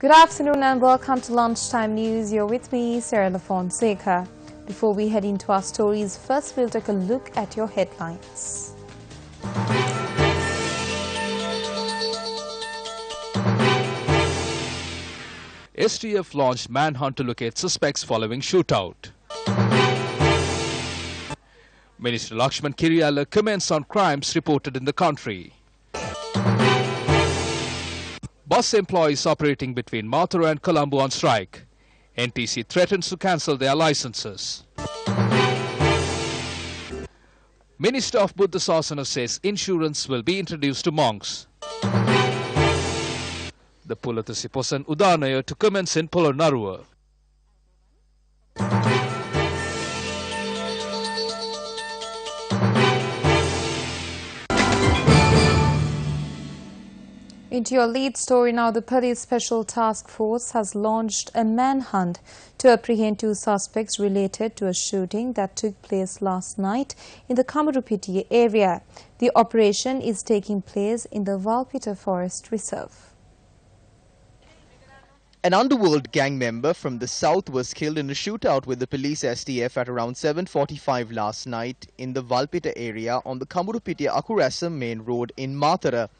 Good afternoon and welcome to Lunchtime News. You're with me, Sarah Fonseca. Before we head into our stories, first we'll take a look at your headlines. STF launched manhunt to locate suspects following shootout. Minister Lakshman Kiriyala comments on crimes reported in the country. Bus employees operating between Mathura and Colombo on strike. NTC threatens to cancel their licenses. Minister of Buddha Sasana says insurance will be introduced to monks. The Pulatasiposan Udanaya to commence in Polonnaruwa. Into your lead story now, the Police Special Task Force has launched a manhunt to apprehend two suspects related to a shooting that took place last night in the Kamurupitiya area. The operation is taking place in the Valpita Forest Reserve. An underworld gang member from the south was killed in a shootout with the police STF at around 7:45 last night in the Valpita area on the Kamurupitiya Akurasam main road in Mathura.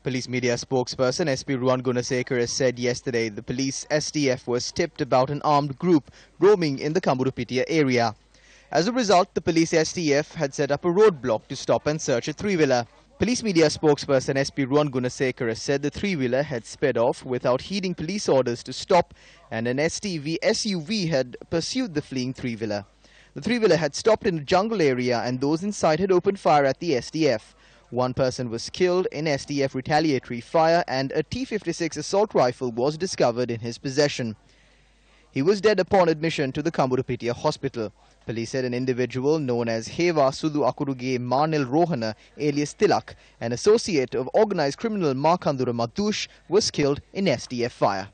Police media spokesperson SP Ruan Gunasekara said yesterday the police STF was tipped about an armed group roaming in the Kamurupitiya area. As a result, the police STF had set up a roadblock to stop and search a three-wheeler. Police media spokesperson SP Ruan Gunasekara said the three-wheeler had sped off without heeding police orders to stop, and an SUV had pursued the fleeing three-wheeler. The three-wheeler had stopped in a jungle area and those inside had opened fire at the STF. One person was killed in STF retaliatory fire and a T-56 assault rifle was discovered in his possession. He was dead upon admission to the Kamurupitiya hospital. Police said an individual known as Heva Sudu Akuruge Marnil Rohana alias Tilak, an associate of organized criminal Markandura Madush, was killed in STF fire.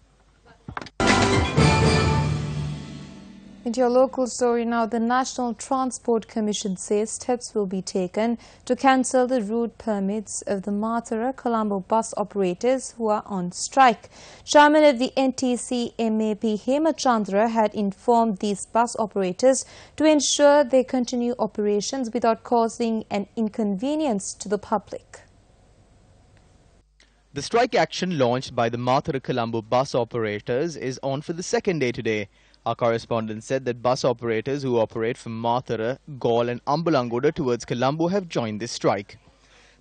Into your local story now, the National Transport Commission says steps will be taken to cancel the route permits of the Mathura Colombo bus operators who are on strike. Chairman of the NTC MAP Hemachandra had informed these bus operators to ensure they continue operations without causing an inconvenience to the public. The strike action launched by the Mathura Colombo bus operators is on for the second day today. Our correspondent said that bus operators who operate from Mathura, Gaul and Ambalangoda towards Colombo have joined this strike.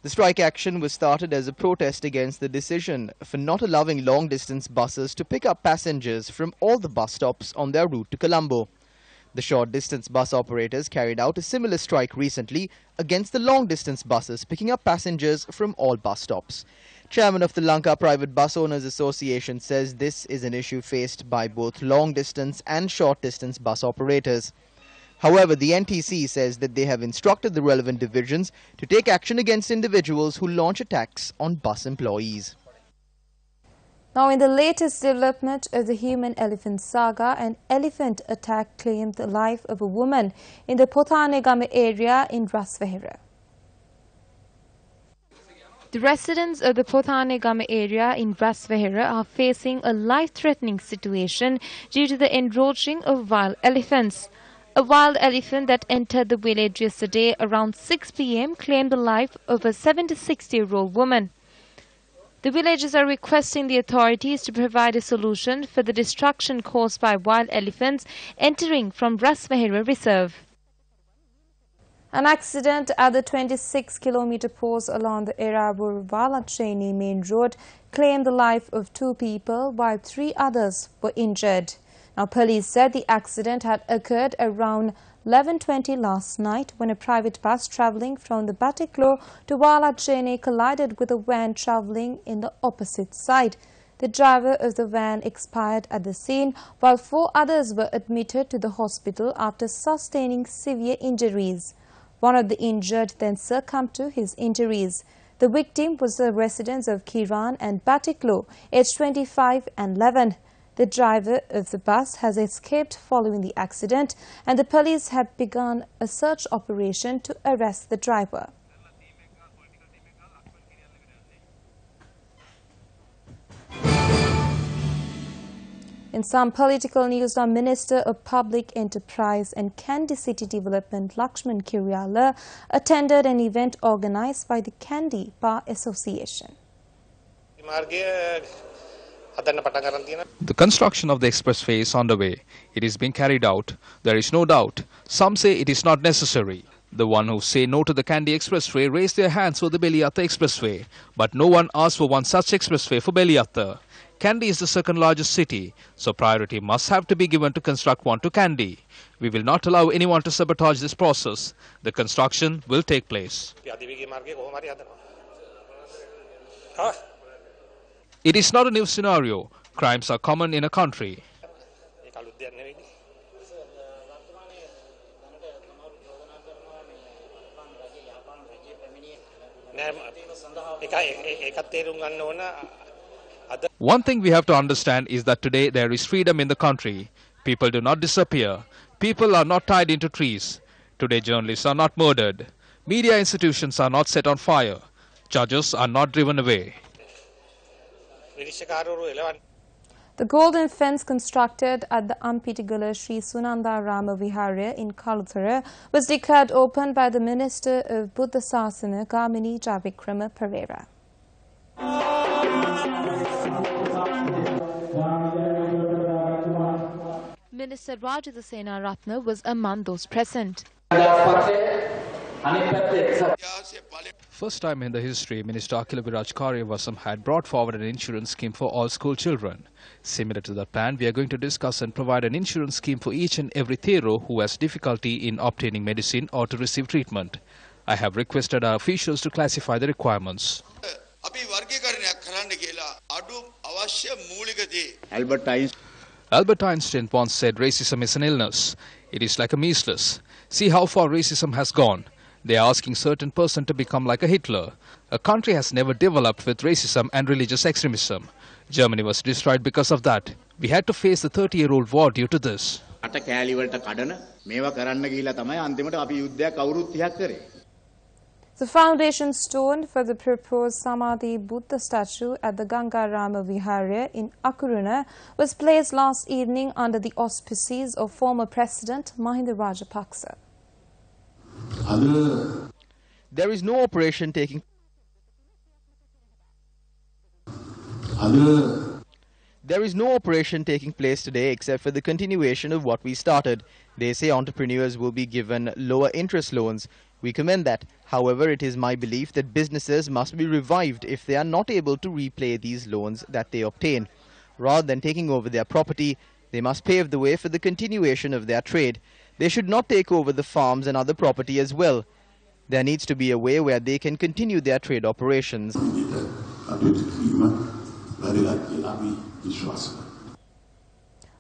The strike action was started as a protest against the decision for not allowing long-distance buses to pick up passengers from all the bus stops on their route to Colombo. The short-distance bus operators carried out a similar strike recently against the long-distance buses picking up passengers from all bus stops. Chairman of the Lanka Private Bus Owners Association says this is an issue faced by both long-distance and short-distance bus operators. However, the NTC says that they have instructed the relevant divisions to take action against individuals who launch attacks on bus employees. Now, in the latest development of the human-elephant saga, an elephant attack claimed the life of a woman in the Pothanegame area in Rasvehera. The residents of the Pothanegame area in Rasvehera are facing a life-threatening situation due to the encroaching of wild elephants. A wild elephant that entered the village yesterday around 6 p.m. claimed the life of a 76-year-old woman. The villagers are requesting the authorities to provide a solution for the destruction caused by wild elephants entering from Rasvehera Reserve. An accident at the 26-kilometer post along the Erabur-Valacheni main road claimed the life of 2 people while 3 others were injured. Now, police said the accident had occurred around 11:20 last night when a private bus travelling from the Batiklo to Valacheni collided with a van travelling in the opposite side. The driver of the van expired at the scene while 4 others were admitted to the hospital after sustaining severe injuries. One of the injured then succumbed to his injuries. The victim was the residents of Kiran and Batiklo, aged 25 and 11. The driver of the bus has escaped following the accident, and the police had begun a search operation to arrest the driver. In some political news, the Minister of Public Enterprise and Kandy City Development Lakshman Kiryala attended an event organized by the Kandy Bar Association. The construction of the expressway is underway. It is being carried out. There is no doubt. Some say it is not necessary. The one who say no to the Kandy Expressway raise their hands for the Beliatta Expressway. But no one asked for one such expressway for Beliatta. Kandy is the second largest city, so priority must have to be given to construct one to Kandy. We will not allow anyone to sabotage this process. The construction will take place. It is not a new scenario. Crimes are common in a country. One thing we have to understand is that today there is freedom in the country. People do not disappear. People are not tied into trees. Today journalists are not murdered. Media institutions are not set on fire. Judges are not driven away. The golden fence constructed at the Ampitigala Sri Sunanda Rama Vihara in Kaluthara was declared open by the Minister of Buddha Sasana, Gamini Javikrama Pereira. Minister Rajadasena Ratna was among those present. First time in the history, Minister Akhila Viraj Karyavasam had brought forward an insurance scheme for all school children. Similar to that plan, we are going to discuss and provide an insurance scheme for each and every Thero who has difficulty in obtaining medicine or to receive treatment. I have requested our officials to classify the requirements. Albert Einstein once said racism is an illness. It is like a measles. See how far racism has gone. They are asking certain person to become like a Hitler. A country has never developed with racism and religious extremism. Germany was destroyed because of that. We had to face the 30-year-old war due to this. The foundation stone for the proposed Samadhi Buddha statue at the Ganga Rama Vihara in Akuruna was placed last evening under the auspices of former President Mahinda Rajapaksa. There is no operation taking place today except for the continuation of what we started. They say entrepreneurs will be given lower interest loans. We commend that. However, it is my belief that businesses must be revived if they are not able to repay these loans that they obtain. Rather than taking over their property, they must pave the way for the continuation of their trade. They should not take over the farms and other property as well. There needs to be a way where they can continue their trade operations.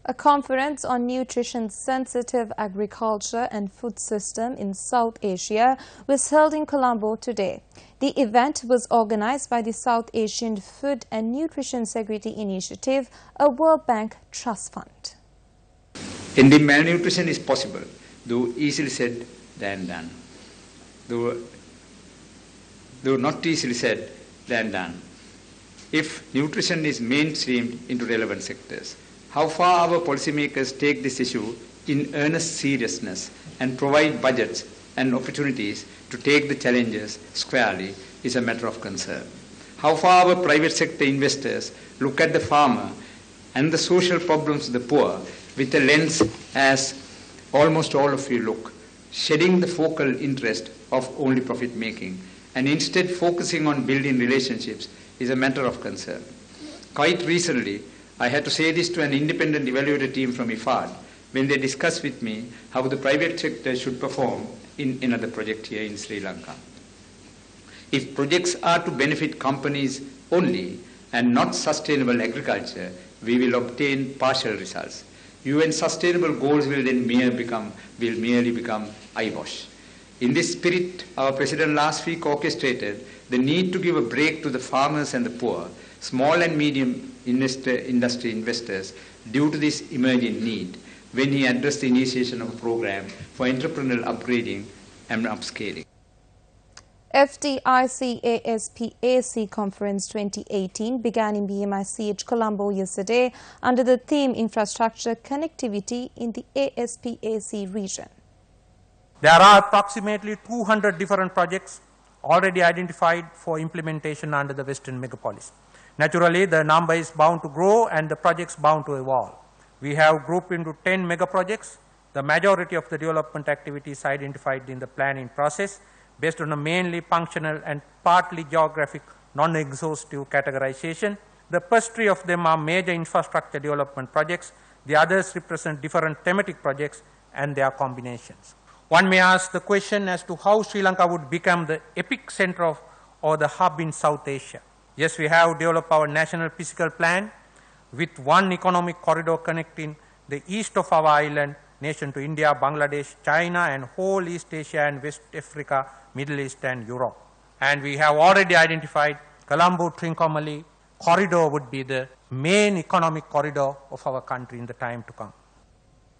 A conference on nutrition-sensitive agriculture and food system in South Asia was held in Colombo today. The event was organized by the South Asian Food and Nutrition Security Initiative, a World Bank trust fund. Ending malnutrition is possible, though easily said than done. Though not easily said than done. If nutrition is mainstreamed into relevant sectors, how far our policymakers take this issue in earnest seriousness and provide budgets and opportunities to take the challenges squarely is a matter of concern. How far our private sector investors look at the farmer and the social problems of the poor with a lens as almost all of you look, shedding the focal interest of only profit making and instead focusing on building relationships is a matter of concern. Quite recently, I had to say this to an independent evaluator team from IFAD when they discussed with me how the private sector should perform in another project here in Sri Lanka. If projects are to benefit companies only and not sustainable agriculture, we will obtain partial results. UN sustainable goals will then merely become eyewash. In this spirit, our President last week orchestrated the need to give a break to the farmers and the poor, small and medium industry investors due to this emerging need when he addressed the initiation of a program for entrepreneurial upgrading and upscaling. FDIC-ASPAC Conference 2018 began in BMICH Colombo yesterday under the theme Infrastructure Connectivity in the ASPAC region. There are approximately 200 different projects already identified for implementation under the Western Megapolis. Naturally, the number is bound to grow and the projects bound to evolve. We have grouped into 10 mega projects. The majority of the development activities identified in the planning process based on a mainly functional and partly geographic non-exhaustive categorization. The first three of them are major infrastructure development projects. The others represent different thematic projects and their combinations. One may ask the question as to how Sri Lanka would become the epic center of or the hub in South Asia. Yes, we have developed our national physical plan with one economic corridor connecting the east of our island nation to India, Bangladesh, China and whole East Asia and West Africa, Middle East and Europe. And we have already identified Colombo-Trincomalee corridor would be the main economic corridor of our country in the time to come.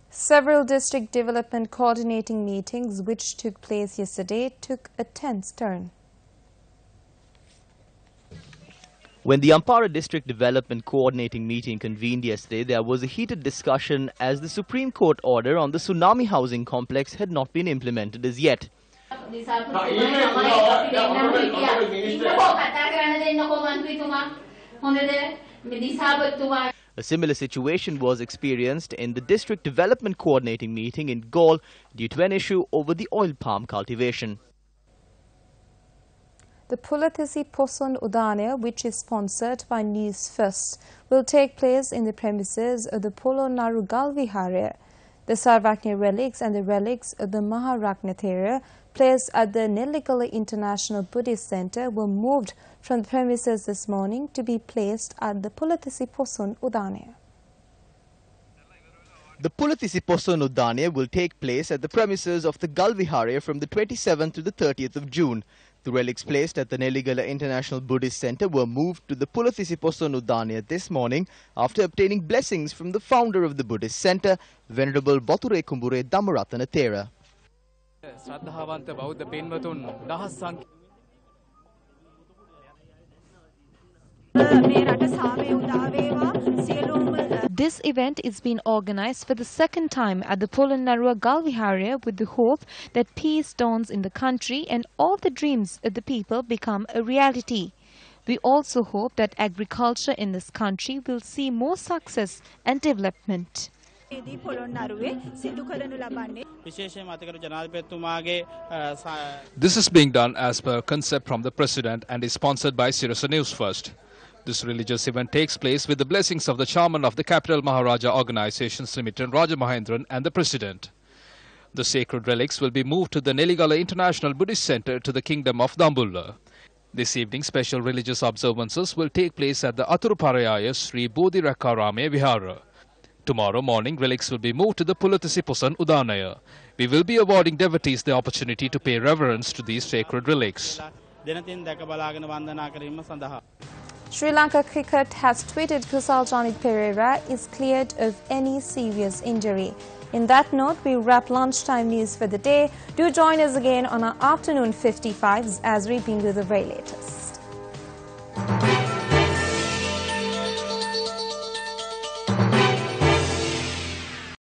Several district development coordinating meetings which took place yesterday took a tense turn. When the Ampara District Development Coordinating meeting convened yesterday, there was a heated discussion as the Supreme Court order on the tsunami housing complex had not been implemented as yet. A similar situation was experienced in the District Development Coordinating meeting in Galle due to an issue over the oil palm cultivation. The Pulathisi Poson Udane, which is sponsored by Newsfirst, will take place in the premises of the Polo Naru Galvihare. The Sarvakni relics and the relics of the Maharatnathera placed at the Neligala International Buddhist Center were moved from the premises this morning to be placed at the Pulathisi Poson Udane. The Pulathisi Poson Udane will take place at the premises of the Galvihare from the 27th to the 30th of June. The relics placed at the Neligala International Buddhist Center were moved to the Pulathisi Poson Udane this morning after obtaining blessings from the founder of the Buddhist Center, Venerable Boture Kumbure Dhammaratanathera. This event is being organized for the second time at the Polonnaruwa Galvihare with the hope that peace dawns in the country and all the dreams of the people become a reality. We also hope that agriculture in this country will see more success and development. This is being done as per concept from the President and is sponsored by Sirasa News First. This religious event takes place with the blessings of the chairman of the Capital Maharaja Organizations Limited, Raja Mahendran, and the President. The sacred relics will be moved to the Neligala International Buddhist Center to the Kingdom of Dambulla. This evening, special religious observances will take place at the Athuruparayaya Sri Bodhirakarame Vihara. Tomorrow morning, relics will be moved to the Pulathisi Poson Udanaya. We will be awarding devotees the opportunity to pay reverence to these sacred relics. Sri Lanka Cricket has tweeted Kusal Janit Pereira is cleared of any serious injury. In that note, we wrap lunchtime news for the day. Do join us again on our afternoon 55s as we bring you the very latest.